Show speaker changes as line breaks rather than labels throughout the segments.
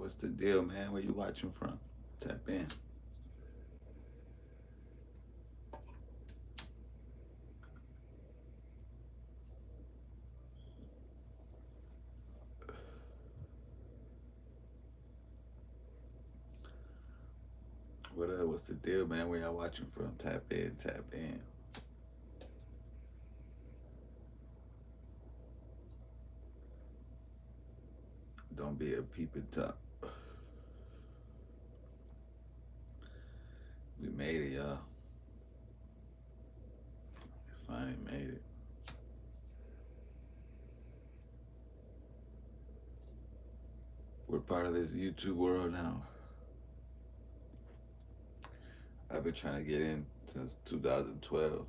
What's the deal, man? Where you watching from? Tap in. What up? What's the deal, man? Where y'all watching from? Tap in, tap in. Don't be a peeping top. We made it, y'all. Finally made it. We're part of this YouTube world now. I've been trying to get in since 2012.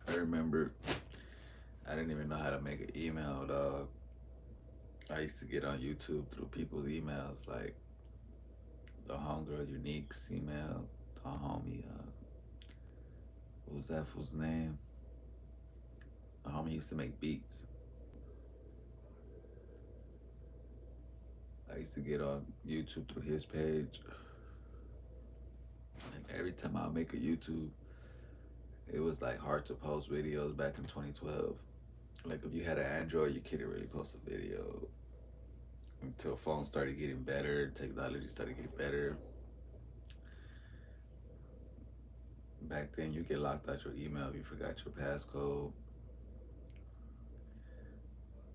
I remember I didn't even know how to make an email, dog. I used to get on YouTube through people's emails, like the Homegirl Unique's email, the homie, what was that fool's name? The homie used to make beats. I used to get on YouTube through his page, and every time I would make a YouTube, it was like hard to post videos back in 2012. Like if you had an Android, you couldn't really post a video until phones started getting better, technology started getting better. Back then, you get locked out your email if you forgot your passcode,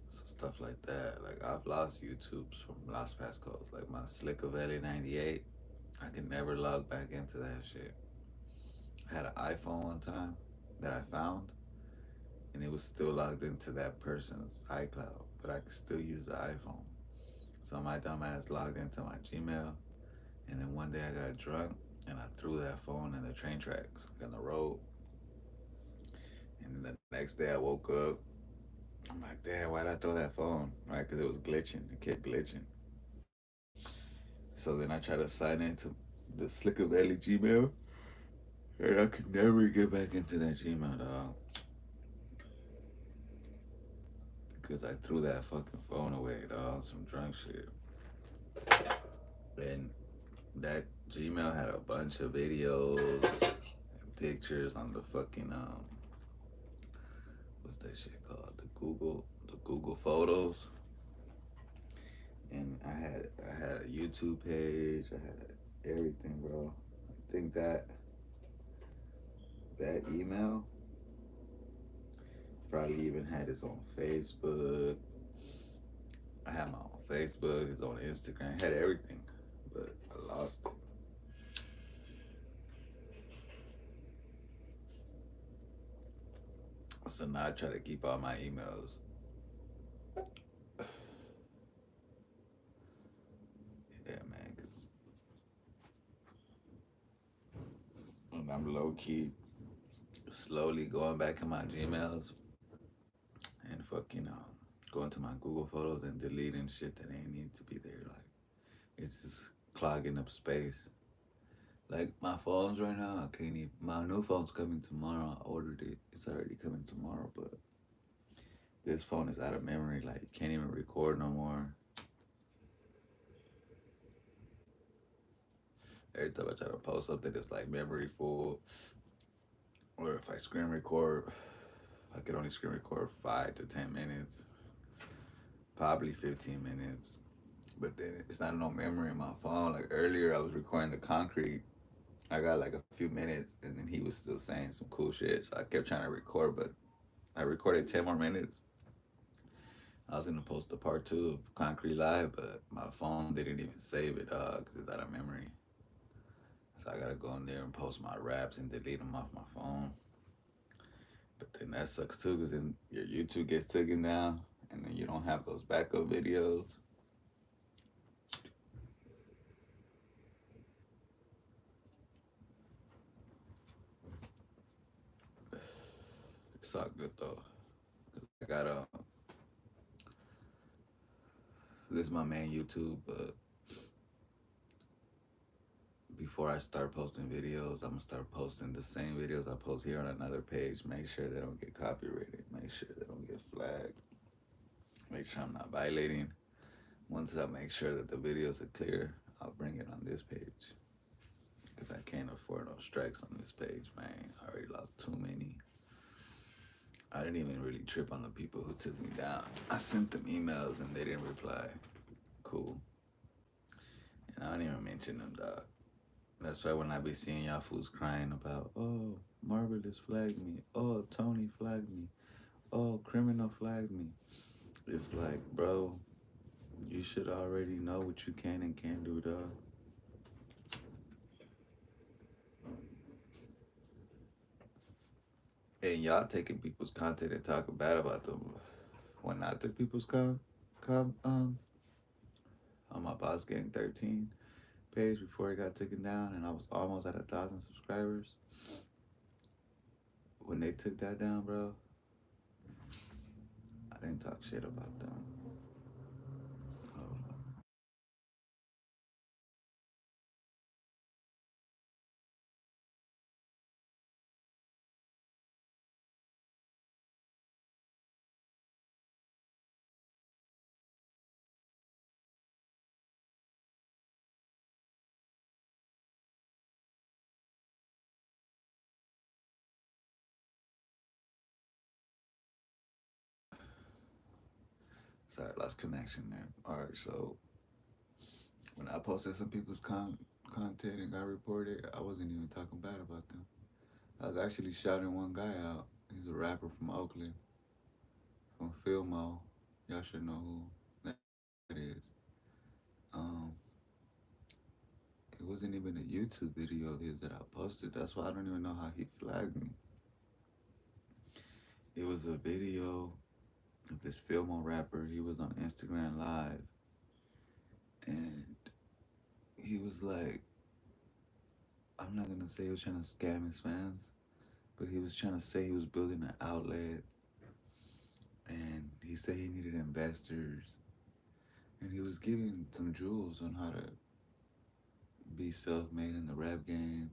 so stuff like that. Like I've lost YouTubes from lost passcodes. Like my Slickavelli 98, I can never log back into that shit. I had an iPhone one time that I found, and it was still logged into that person's iCloud, but I could still use the iPhone. So my dumb ass logged into my Gmail, and then one day I got drunk and I threw that phone in the train tracks in the road. And then the next day I woke up, I'm like, damn, why'd I throw that phone? Right? Because it was glitching. It kept glitching. So then I tried to sign into the Slicker Valley Gmail, and I could never get back into that Gmail, dog. Because I threw that fucking phone away, dog. Some drunk shit. And that Gmail had a bunch of videos and pictures on the fucking what's that shit called? The Google Photos. And I had a YouTube page. I had everything, bro. I think that email probably even had his own Facebook. I had my own Facebook, his own Instagram, had everything, but I lost it. So now I try to keep all my emails. Yeah, man, because I'm low key slowly going back in my Gmails and fucking going to my Google Photos and deleting shit that ain't need to be there. Like it's just clogging up space. Like my phones right now, I can't even. My new phone's coming tomorrow. I ordered it. It's already coming tomorrow, but this phone is out of memory. Like you can't even record no more. Every time I try to post something, it's like memory full. Or if I screen record, I could only screen record 5 to 10 minutes, probably 15 minutes. But then it's not no memory in my phone. Like earlier, I was recording the concrete. I got like a few minutes, and then he was still saying some cool shit. So I kept trying to record, but I recorded 10 more minutes. I was gonna post the part two of Concrete Live, but my phone didn't even save it, cause it's out of memory. So I gotta go in there and post my raps and delete them off my phone. But then that sucks too, cause then your YouTube gets taken down, and then you don't have those backup videos. It's all good though. I got this is my main YouTube, but before I start posting videos, I'm gonna start posting the same videos I post here on another page. Make sure they don't get copyrighted. Make sure they don't get flagged. Make sure I'm not violating. Once I make sure that the videos are clear, I'll bring it on this page. Because I can't afford no strikes on this page, man. I already lost too many. I didn't even really trip on the people who took me down. I sent them emails and they didn't reply. Cool. And I don't even mention them, dog. That's why when I be seeing y'all fools crying about, oh, Marvelous flagged me. Oh, Tony flagged me. Oh, Criminal flagged me. It's like, bro, you should already know what you can and can't do, dog. And y'all taking people's content and talking bad about them. When I took people's on my Boss Gang 13 page before it got taken down, and I was almost at 1,000 subscribers. When they took that down, bro, I didn't talk shit about them. Oh, sorry, I lost connection there. All right, so when I posted some people's content and got reported, I wasn't even talking bad about them. I was actually shouting one guy out. He's a rapper from Oakland, from Filmo. Y'all should know who that is. Um, it wasn't even a YouTube video of his that I posted. That's why I don't even know how he flagged me. It was a video of this Filmo rapper. He was on Instagram Live, and he was like, I'm not gonna say he was trying to scam his fans, but he was trying to say he was building an outlet, and he said he needed investors, and he was giving some jewels on how to be self-made in the rap game,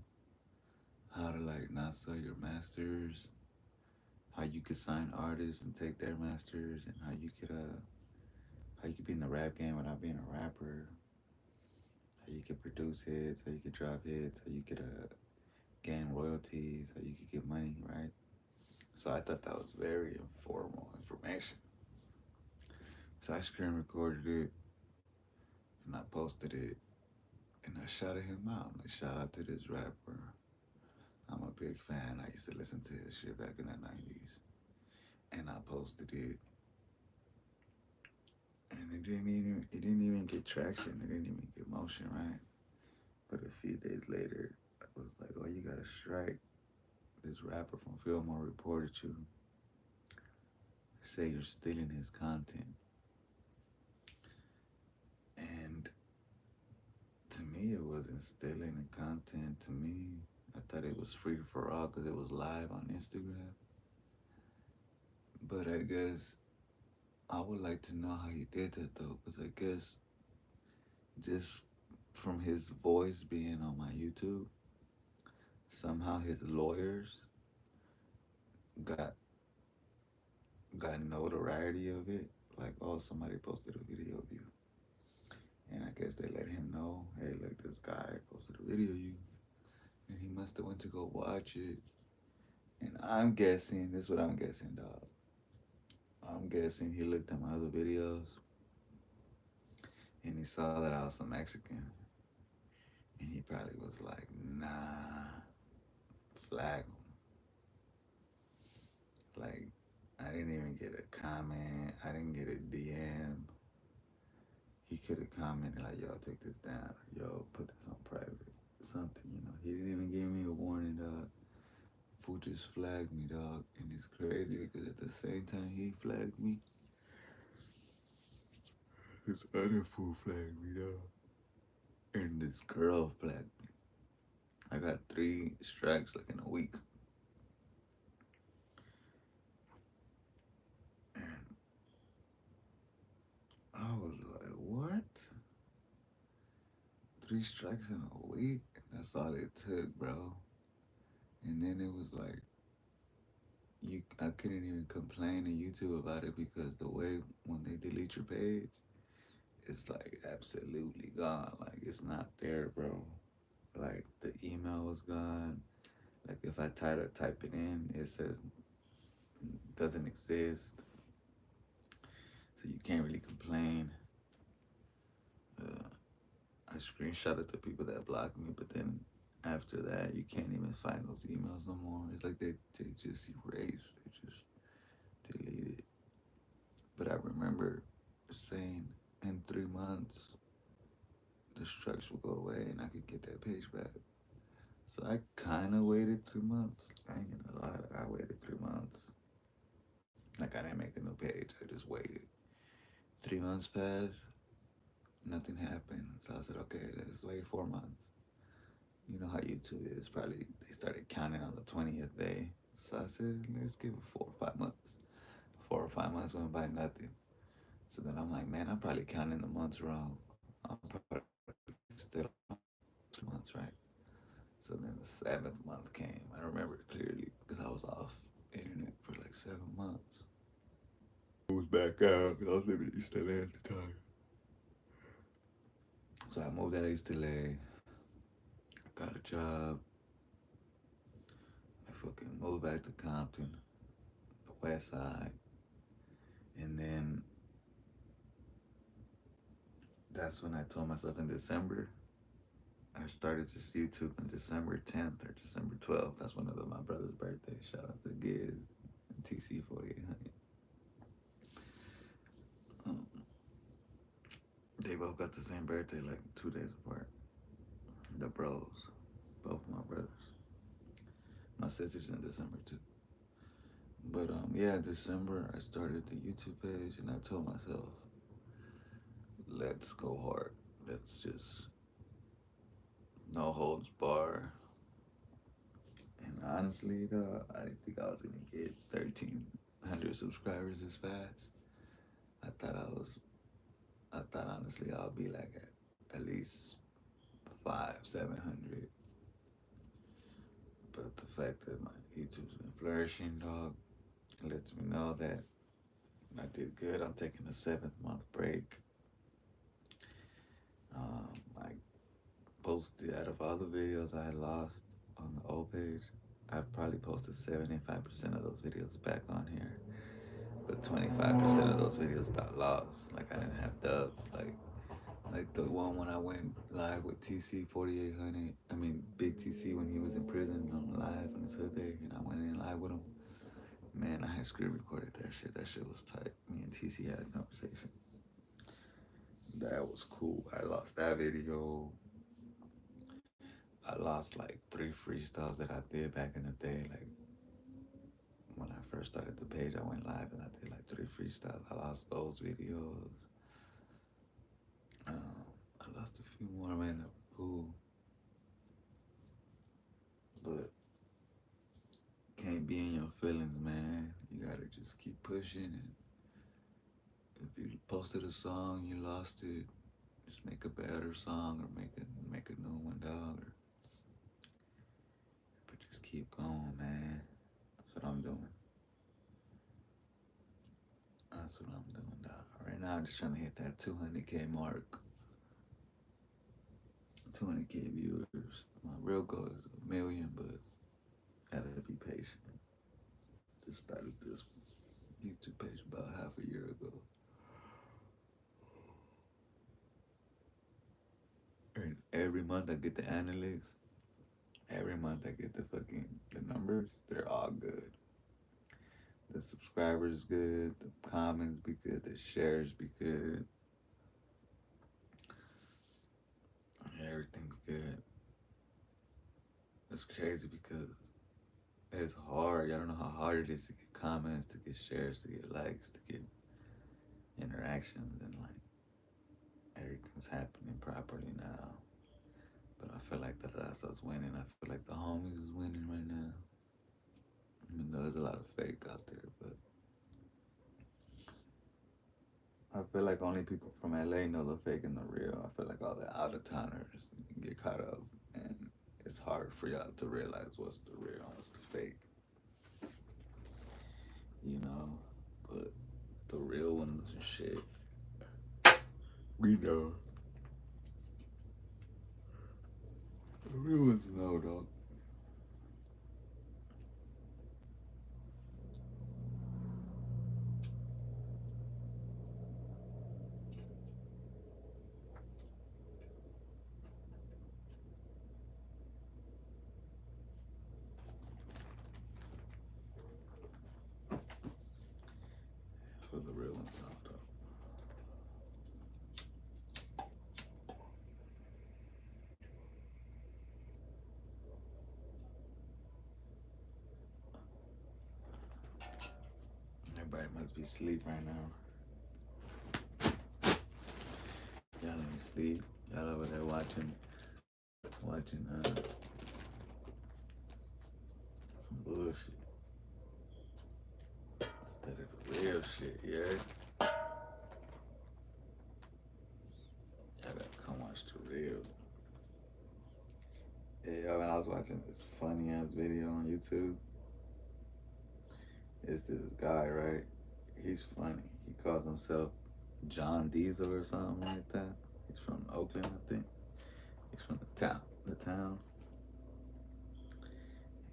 how to like not sell your masters, how you could sign artists and take their masters, and how you could be in the rap game without being a rapper, how you could produce hits, how you could drop hits, how you could gain royalties, how you could get money, right? So I thought that was very informal information. So I screen recorded it and I posted it and I shouted him out. Like, shout out to this rapper. I'm a big fan. I used to listen to his shit back in the 90s. And I posted it and it didn't even get traction. It didn't even get motion, right? But a few days later, I was like, oh, you got to strike. This rapper from Fillmore reported you. Say you're stealing his content. And to me, it wasn't stealing the content. To me, I thought it was free for all because it was live on Instagram. But I guess I would like to know how he did that though, because I guess just from his voice being on my YouTube, somehow his lawyers got got notoriety of it. Like, oh, somebody posted a video of you, and I guess they let him know, hey, look, this guy posted a video of you, and he must have went to go watch it. And I'm guessing, this is what I'm guessing, dog. I'm guessing he looked at my other videos and he saw that I was a Mexican. And he probably was like, nah, flag him. Like, I didn't even get a comment. I didn't get a DM. He could have commented like, yo, take this down. Or, yo, put this on private. Something, you know. He didn't even give me a warning, dog. Fool just flagged me, dog. And it's crazy because at the same time he flagged me, this other fool flagged me, dog. And this girl flagged me. I got 3 strikes like in a week. And I was like, what? 3 strikes in a week? That's all it took, bro. And then it was like, I couldn't even complain to YouTube about it because the way when they delete your page, it's like absolutely gone. Like it's not there, bro. Like the email was gone. Like if I try to type it in, it says doesn't exist. So you can't really complain. Uh, I screenshotted the people that blocked me, but then after that, you can't even find those emails no more. It's like they just erased, they just deleted. But I remember saying in 3 months, the strikes will go away and I could get that page back. So I kind of waited 3 months. I ain't gonna lie, like I waited 3 months. Like I didn't make a new page, I just waited. 3 months passed, nothing happened. So I said, okay, let's wait 4 months. You know how YouTube is. Probably they started counting on the 20th day. So I said, let's give it 4 or 5 months. 4 or 5 months went by, nothing. So then I'm like, man, I'm probably counting the months wrong. I'm probably still 2 months, right? So then the seventh month came. I remember it clearly because I was off internet for like 7 months. I was back out because I was living in East LA at the time. So I moved out of East LA, got a job. I fucking moved back to Compton, the West Side, and then that's when I told myself in December. I started this YouTube on December 10th or December 12th. That's one of my brother's birthdays. Shout out to Giz and TC 4800. Um, they both got the same birthday, like 2 days apart. The bros, both my brothers. My sister's in December too. But yeah, December I started the YouTube page and I told myself, let's go hard. Let's just no holds bar. And honestly, though, I didn't think I was gonna get 1,300 subscribers this fast. I thought I was. I thought honestly I'll be like at least 700. But the fact that my YouTube's been flourishing, dog, lets me know that I did good. I'm taking a 7th month break. I posted out of all the videos I had lost on the old page. I've probably posted 75% of those videos back on here, but 25% of those videos got lost. Like I didn't have dubs. Like the one when I went live with TC 4800. I mean Big TC when he was in prison on live on his hood day, and I went in live with him. Man, I had screen recorded that shit. That shit was tight. Me and TC had a conversation. That was cool. I lost that video. I lost like 3 freestyles that I did back in the day. Like when I first started the page, I went live and I did like 3 freestyles. I lost those videos. I lost a few more, man, that were cool. But can't be in your feelings, man. You gotta just keep pushing. And if you posted a song, you lost it, just make a better song or make a new one, dog. But just keep going, man. That's what I'm doing. That's what I'm doing, dog. Right now, I'm just trying to hit that 200K mark. 200K viewers. My real goal is 1 million, but I gotta be patient. Just started this YouTube page about half a year ago. And every month I get the analytics. Every month I get the numbers. They're all good. The subscribers good. The comments be good. The shares be good. Everything be good. It's crazy because it's hard. I don't know how hard it is to get comments, to get shares, to get likes, to get interactions, and like everything's happening properly now. But I feel like the Raza's winning. I feel like the homies is winning right now. Even though there's a lot of fake out there, but I feel like only people from LA know the fake and the real. I feel like all the out of towners can get caught up, and it's hard for y'all to realize what's the real and what's the fake. You know, but the real ones and shit, We know. Real ones know, dog. For the real ones know, dog. Everybody must be asleep right now. Y'all ain't sleep. Y'all over there watching some bullshit instead of the real shit. Yeah, y'all gotta come watch the real. Yeah, when I was watching this funny ass video on YouTube, it's this guy, right? He's funny. He calls himself John Diesel or something like that. He's from Oakland, I think. He's from the town,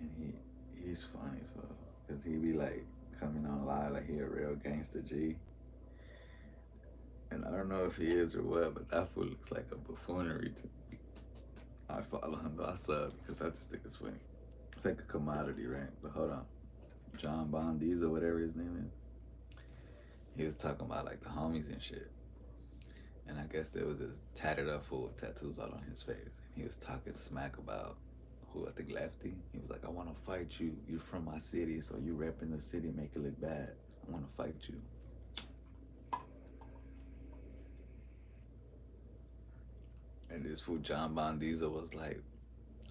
and he's funny for because he be like coming on live like he a real gangster G. And I don't know if he is or what, but that fool looks like a buffoonery to me. I follow him though. I sub because I just think it's funny. It's like a commodity, right? But hold on, John Bon Diesel, whatever his name is. He was talking about like the homies and shit. And I guess there was this tatted up fool with tattoos all on his face. And he was talking smack about who I think Lefty. He was like, I want to fight you. You're from my city, so you repping the city, make it look bad. I want to fight you. And this fool John Bon Diesel was like,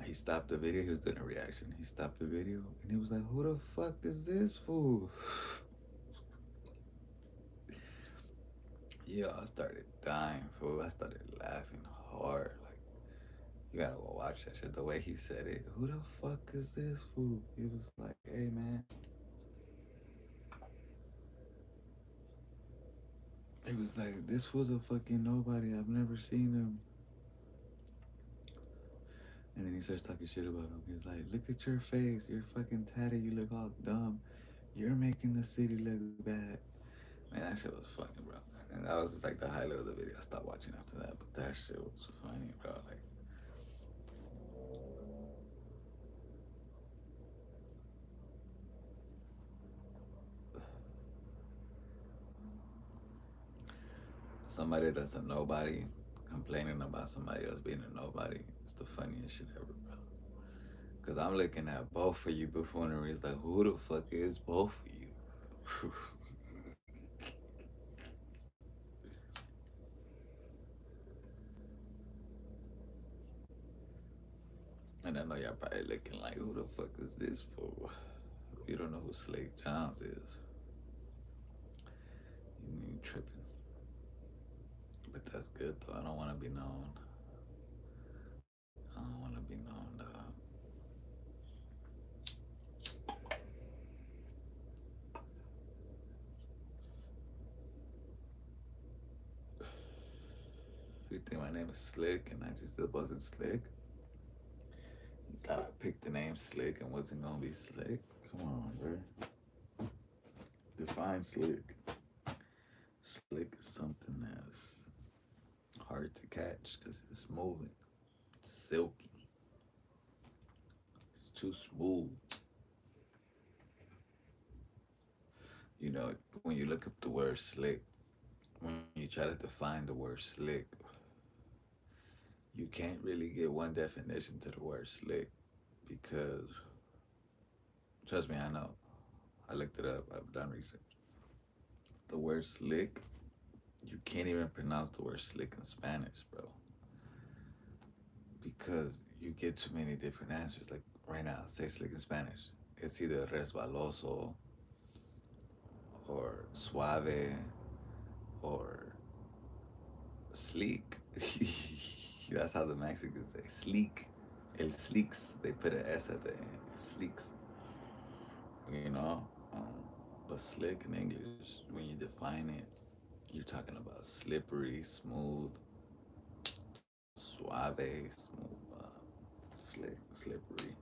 he stopped the video. He was doing a reaction. He stopped the video and he was like, who the fuck is this fool? Yeah, I started dying, fool. I started laughing hard. Like, you gotta go watch that shit. The way he said it, who the fuck is this fool? He was like, hey man. He was like, this fool's a fucking nobody. I've never seen him. And then he starts talking shit about him. He's like, look at your face. You're fucking tatted. You look all dumb. You're making the city look bad. Man, that shit was funny, bro. And that was just like the highlight of the video. I stopped watching after that, but that shit was funny, bro. Like, somebody that's a nobody complaining about somebody else being a nobody. It's the funniest shit ever, bro. Cause I'm looking at both of you buffooneries like, who the fuck is both of you? And I know y'all probably looking like, who the fuck is this for? You don't know who Slake Johns is. You tripping. But that's good though. I don't want to be known. I don't want to be known, dog. You think my name is Slick and I just wasn't Slick? You thought I picked the name Slick and wasn't gonna be Slick? Come on, bro. Define Slick. Slick is something that's hard to catch because it's moving. It's silky. It's too smooth. You know, when you look up the word slick, when you try to define the word slick, you can't really get one definition to the word slick because, trust me, I know. I looked it up, I've done research. The word slick, you can't even pronounce the word slick in Spanish, bro. Because you get too many different answers. Like right now, say slick in Spanish. It's either resbaloso or suave or sleek. That's how the Mexicans say sleek. El sleeks. They put an S at the end. Sleeks. You know? But slick in English, when you define it, You're talking about slippery, smooth, suave, smooth, slick, slippery,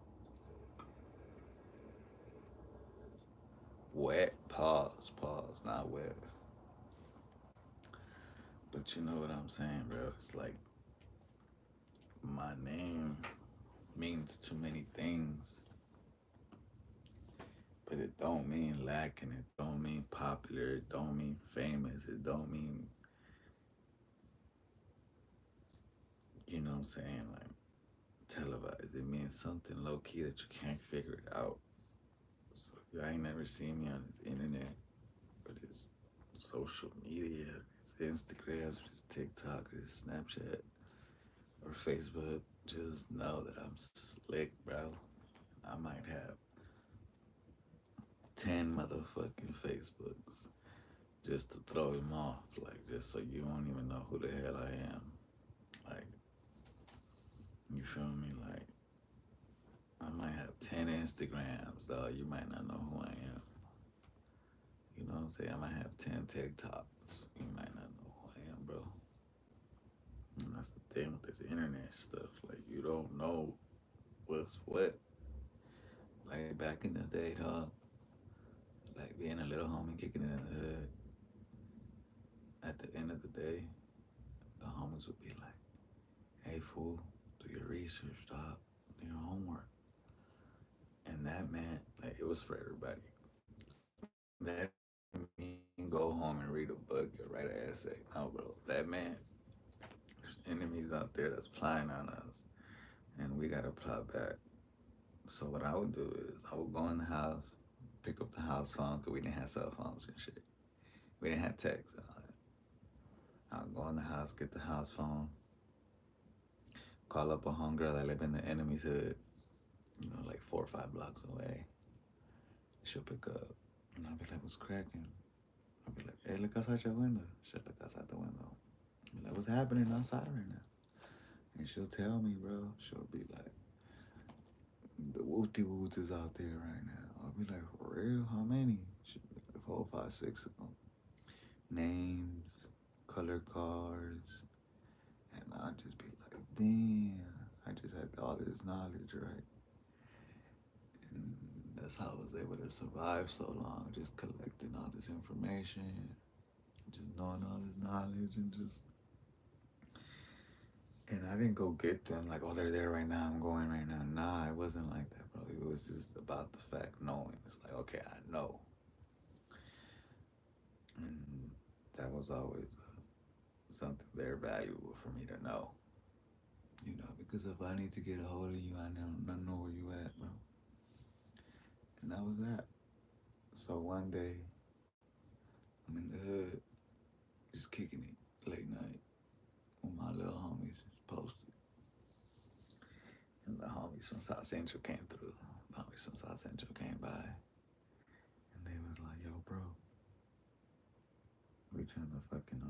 wet. Pause, not wet. But you know what I'm saying, bro? It's like my name means too many things, but it don't mean lacking. It don't mean popular. It don't mean famous. It don't mean, you know what I'm saying, like televised. It means something low key that you can't figure it out. So if y'all ain't never seen me on this internet, or this social media, it's Instagram, or it's TikTok, or it's Snapchat, or Facebook, just know that I'm slick, bro. I might have 10 motherfucking Facebooks just to throw him off, like just so you don't even know who the hell I am. Like, you feel me? Like, I might have 10 Instagrams, though. You might not know who I am. You know what I'm saying? I might have 10 TikToks. You might not know who I am, bro. And that's the thing with this internet stuff. Like, you don't know what's what. Like, back in the day, dog, like being a little homie kicking it in the hood, at the end of the day, the homies would be like, hey, fool, do your research, dog, do your homework. And that meant, like, it was for everybody. That didn't mean go home and read a book or write an essay. No, bro. That meant there's enemies out there that's plying on us, and we gotta ply back. So what I would do is I would go in the house, pick up the house phone, because we didn't have cell phones and shit. We didn't have text and all that. I'll go in the house, get the house phone, call up a homegirl that live in the enemy's hood, you know, like 4 or 5 blocks away. She'll pick up, and I'll be like, what's cracking? I'll be like, hey, look outside your window. She'll look outside the window. I'll be like, what's happening outside right now? And she'll tell me, bro. She'll be like, the Wooty Woods is out there right now. I'll be like, for real? How many? She'll be like, 4, 5, 6 of them. Names, color cars. And I'll just be like, damn. I just had all this knowledge, right? And that's how I was able to survive so long, just collecting all this information, just knowing all this knowledge, and just. And I didn't go get them like, oh, they're there right now, I'm going right now. Nah, it wasn't like that, bro. It was just about the fact knowing. It's like, okay, I know. And that was always something very valuable for me to know. You know, because if I need to get a hold of you, I know where you at, bro. And that was that. So one day, I'm in the hood, just kicking it late night when my little homies posted. And the homies from South Central came through. The homies from South Central came by. And they was like, yo, bro, we trying to fucking,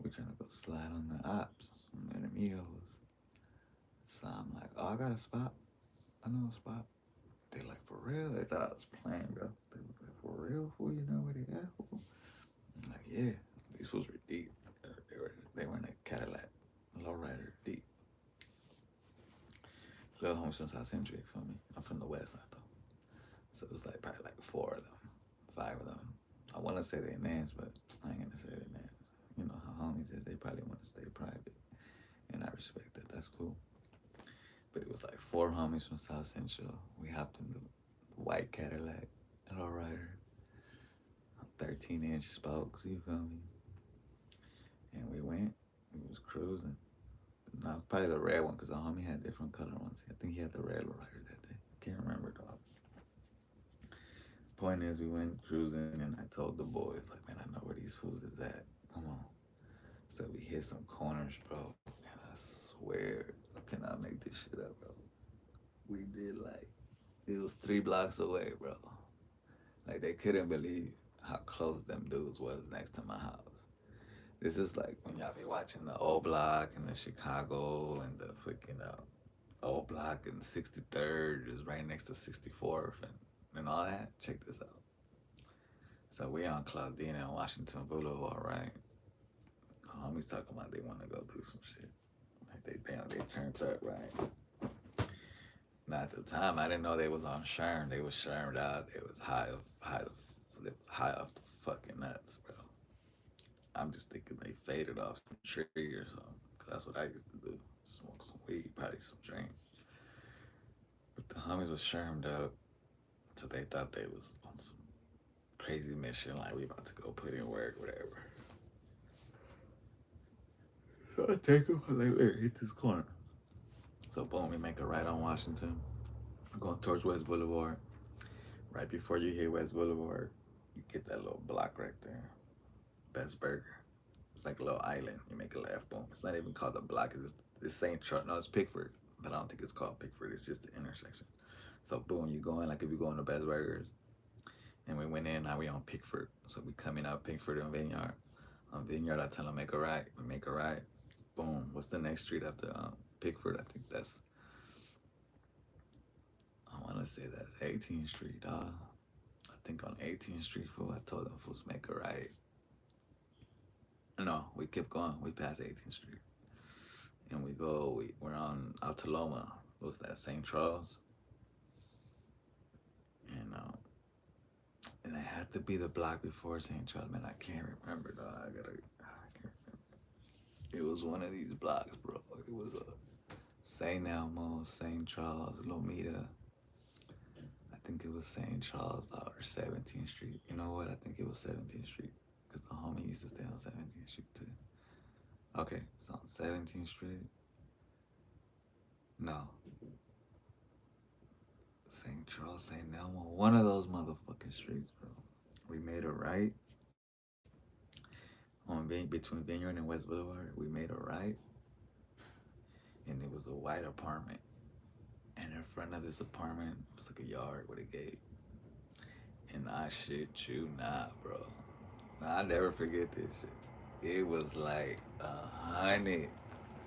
we trying to go slide on the ops, on the enemigos. So I'm like, oh, I got a spot. I know a spot. They like, for real? They thought I was playing, bro. They was like, for real, fool? You know where they at, fool? I'm like, yeah. These fools were deep. They were in a Cadillac, lowrider, deep. Little homies from South Central, for me. I'm from the West Side, though. So it was like probably like 4 of them, 5 of them. I want to say their names, but I ain't gonna say their names. You know how homies is, they probably want to stay private. And I respect that, that's cool. But it was like 4 homies from South Central. We hopped in the white Cadillac, lowrider, 13-inch spokes, you feel me? And we went, we was cruising. No, probably the red one, because the homie had different color ones. I think he had the red lowrider that day. Can't remember, dog. Point is, we went cruising, and I told the boys, like, man, I know where these fools is at. Come on. So we hit some corners, bro. And I swear, I cannot make this shit up, bro. We did like, it was 3 blocks away, bro. Like, they couldn't believe how close them dudes was next to my house. This is like when y'all be watching the O Block and the Chicago and the freaking O Block and 63rd is right next to 64th and all that. Check this out. So we on Claudina and Washington Boulevard, right? Homies talking about they want to go do some shit. Like they turned up, right? Now at the time, I didn't know they was on Sherm. They was Shermed out. They was they was high off the fucking nuts, bro. I'm just thinking they faded off some tree or something. Cause that's what I used to do. Smoke some weed, probably some drink. But the homies was Shermed up, so they thought they was on some crazy mission, like we about to go put in work, whatever. So I take them, I'm like, here, hit this corner. So boom, we make a right on Washington, going towards West Boulevard. Right before you hit West Boulevard, you get that little block right there. Best Burger. It's like a little island. You make a left, boom. It's not even called the block. It's St. Charles. No, it's Pickford. But I don't think it's called Pickford. It's just the intersection. So boom, you go in like if you go into Best Burgers. And we went in, now we on Pickford. So we coming out Pickford and Vineyard. On Vineyard, I tell them make a right. We make a right. Boom. What's the next street after Pickford? I think that's, I want to say that's 18th Street, dog. I think on 18th Street, fool, I told them fools make a right. No, we kept going. We passed 18th Street. And we're on Altaloma. What's that, St. Charles? And it had to be the block before St. Charles. Man, I can't remember, dog. I can't remember. It was one of these blocks, bro. It was a St. Elmo, St. Charles, Lomita. I think it was St. Charles or 17th Street. You know what? I think it was 17th Street because the homie used to stay on 17th Street too. Okay, it's on 17th Street. No. St. Charles, St. Elmo, one of those motherfucking streets, bro. We made a right between Vineyard and West Boulevard. We made a right, and it was a white apartment. And in front of this apartment was like a yard with a gate. And I shit you not, bro. I'll never forget this shit. It was like 100.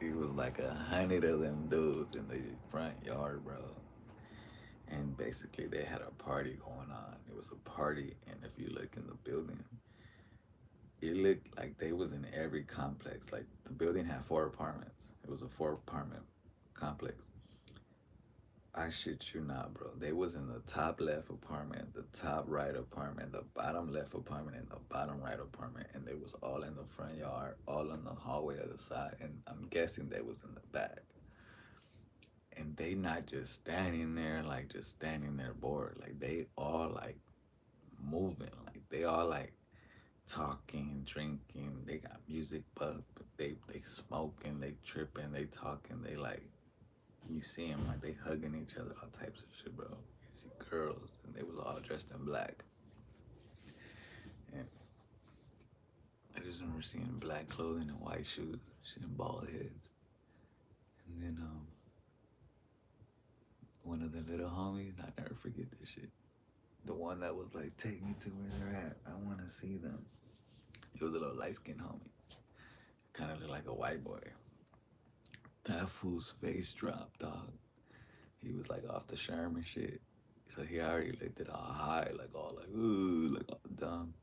It was like 100 of them dudes in the front yard, bro. And basically they had a party going on. It was a party, and if you look in the building, it looked like they was in every complex. Like the building had 4 apartments. It was a 4-apartment complex. I shit you not, bro. They was in the top left apartment, the top right apartment, the bottom left apartment, and the bottom right apartment. And they was all in the front yard, all in the hallway of the side. And I'm guessing they was in the back. And they not just standing there, like just standing there bored. Like they all like moving. Like they all like talking, drinking. They got music, but they smoking, they tripping, they talking, they like, you see them like they hugging each other, all types of shit, bro. You see girls, and they was all dressed in black. And I just remember seeing black clothing and white shoes and shit and bald heads. And then one of the little homies, I never forget this shit. The one that was like, take me to where they're at. I want to see them. It was a little light-skinned homie. Kind of looked like a white boy. That fool's face dropped, dog. He was like off the Sherman shit. So he already looked it all high, like all like, ooh, like all dumb.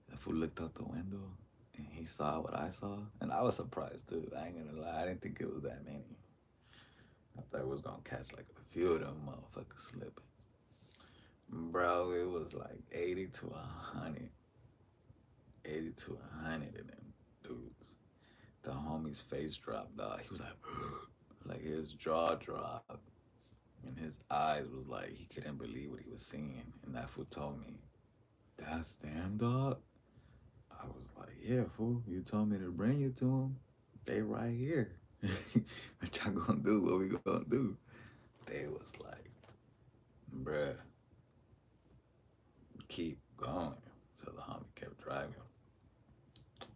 That fool looked out the window and he saw what I saw. And I was surprised too. I ain't gonna lie. I didn't think it was that many. I thought it was gonna catch like a few of them motherfuckers slipping. Bro, it was like 80 to 100. 80 to 100 of them dudes. The homie's face dropped, dog. He was like, like his jaw dropped. And his eyes was like, he couldn't believe what he was seeing. And that fool told me, that's them, dog? I was like, yeah, fool. You told me to bring you to them. They right here. What y'all gonna do? What we gonna do? They was like, bruh, keep going. So the homie kept driving.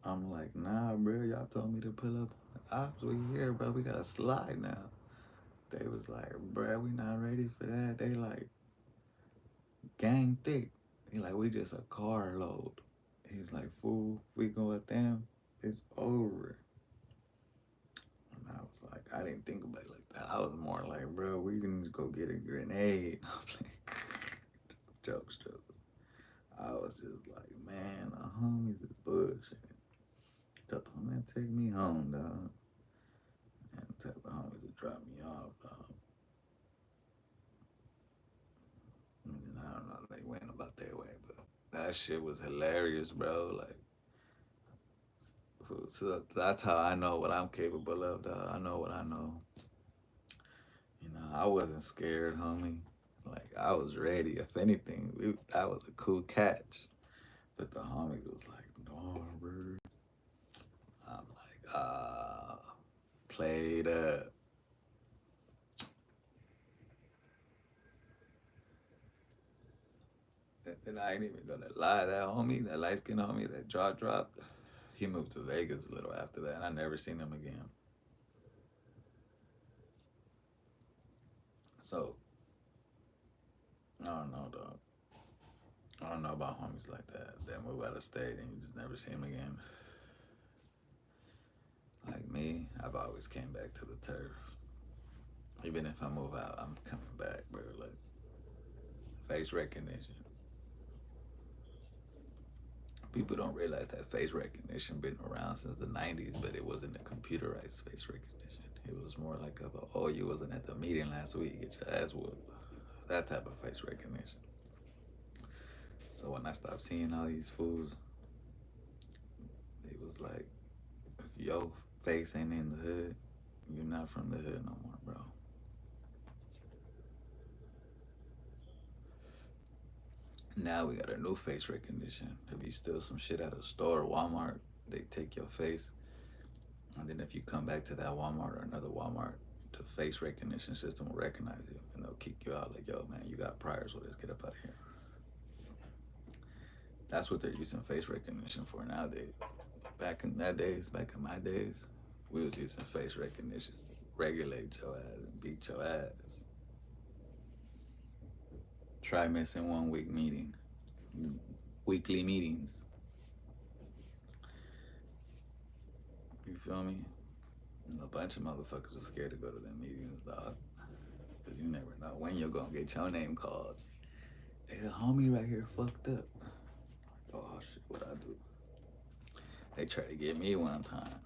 I'm like, nah, bro. Y'all told me to pull up. Ops, we here, bro. We gotta slide now. They was like, bruh, we not ready for that. They like, gang thick. He like, we just a carload. He's like, fool, we go with them, it's over. And I was like, I didn't think about it like that. I was more like, bro, we can go get a grenade. I'm like, jokes. I was just like, man, the homies is bullshit. Tell them, man, take me home, dog. And tell the homies to drop me off, dog. And I don't know, they went about their way, but that shit was hilarious, bro. Like, so that's how I know what I'm capable of, dog. I know what I know. You know, I wasn't scared, homie. Like, I was ready. If anything, that was a cool catch. But the homie was like, no, bro. I'm like, played up. And I ain't even gonna lie, that homie, that light skinned homie, that jaw dropped, he moved to Vegas a little after that, and I never seen him again. So, I don't know, dog. I don't know about homies like that move out of state and you just never see him again. Like me, I've always came back to the turf. Even if I move out, I'm coming back, bro. Like, face recognition. People don't realize that face recognition been around since the 90s, but it wasn't a computerized face recognition. It was more like oh, you wasn't at the meeting last week, get your ass whooped. That type of face recognition. So when I stopped seeing all these fools, it was like, if your face ain't in the hood, you're not from the hood no more, bro. Now we got a new face recognition. If you steal some shit at a store or Walmart, they take your face. And then if you come back to that Walmart or another Walmart, the face recognition system will recognize you and they'll kick you out like, yo, man, you got priors with us, get up out of here. That's what they're using face recognition for nowadays. Back in my days, we was using face recognition to regulate your ass and beat your ass. Try missing 1 week meeting, weekly meetings. You feel me? And a bunch of motherfuckers were scared to go to them meetings, dog. Because you never know when you're going to get your name called. Hey, the homie right here fucked up. Oh, shit, what I do? They tried to get me one time.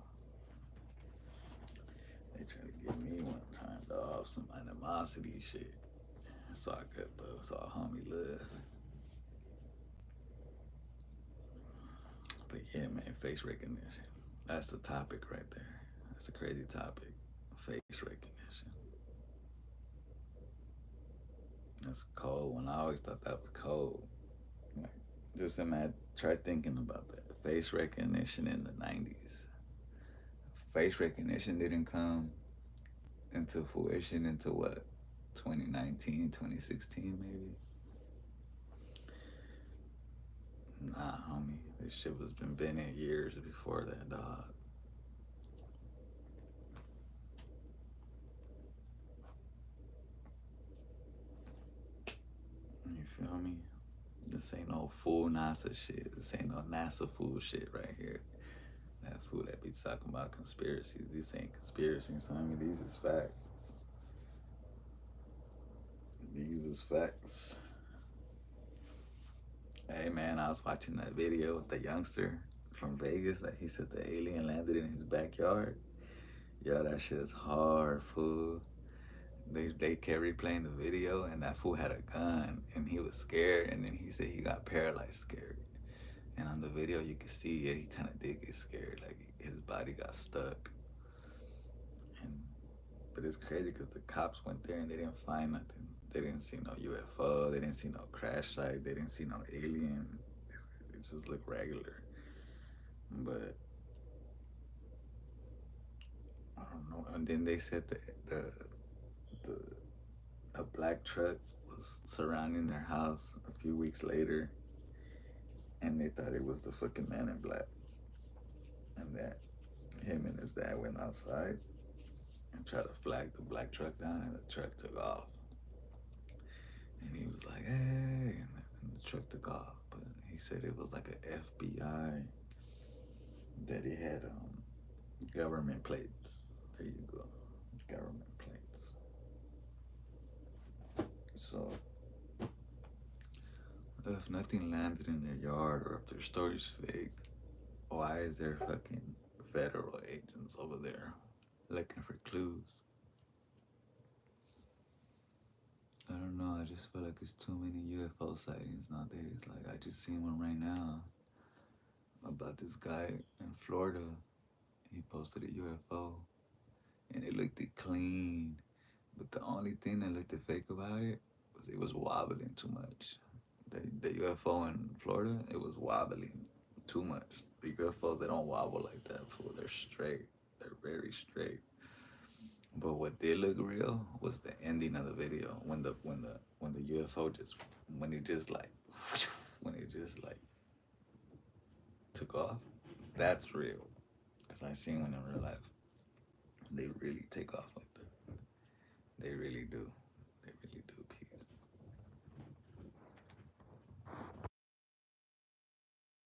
Dog, some animosity shit. It's all good, bro. It's all homie love. But yeah, man, face recognition. That's the topic right there. That's a crazy topic. Face recognition. That's cold. When I always thought that was cold. Like, just imagine, try thinking about that. Face recognition in the 90s. Face recognition didn't come into fruition until what? 2019, 2016 maybe? Nah, homie. This shit was been in years before that, dog. You feel me? This ain't no full NASA shit. This ain't no NASA fool shit right here. That fool that be talking about conspiracies. These ain't conspiracies, homie. These is facts. These is facts. Hey man, I was watching that video with the youngster from Vegas that he said the alien landed in his backyard. Yo, that shit is hard, fool. They kept replaying the video and that fool had a gun and he was scared and then he said he got paralyzed scared. And on the video you can see, yeah, he kind of did get scared, like his body got stuck. But it's crazy because the cops went there and they didn't find nothing. They didn't see no UFO, they didn't see no crash site, they didn't see no alien. It just looked regular. But I don't know. And then they said that a black truck was surrounding their house a few weeks later, and they thought it was the fucking Man in Black, and that him and his dad went outside and tried to flag the black truck down, and the truck took off. And he was like, hey, and the truck took off. But he said it was like an FBI, that it had government plates. There you go, government plates. So if nothing landed in their yard or if their story's fake, why is there fucking federal agents over there looking for clues? I don't know. I just feel like it's too many UFO sightings nowadays. Like, I just seen one right now about this guy in Florida. He posted a UFO and it looked clean. But the only thing that looked fake about it was wobbling too much. The UFO in Florida, it was wobbling too much. The UFOs, they don't wobble like that, fool. They're straight. They're very straight. But what did look real was the ending of the video when the UFO just when it just like when it just like took off. That's real. Cause I seen one in real life. They really take off like that. They really do.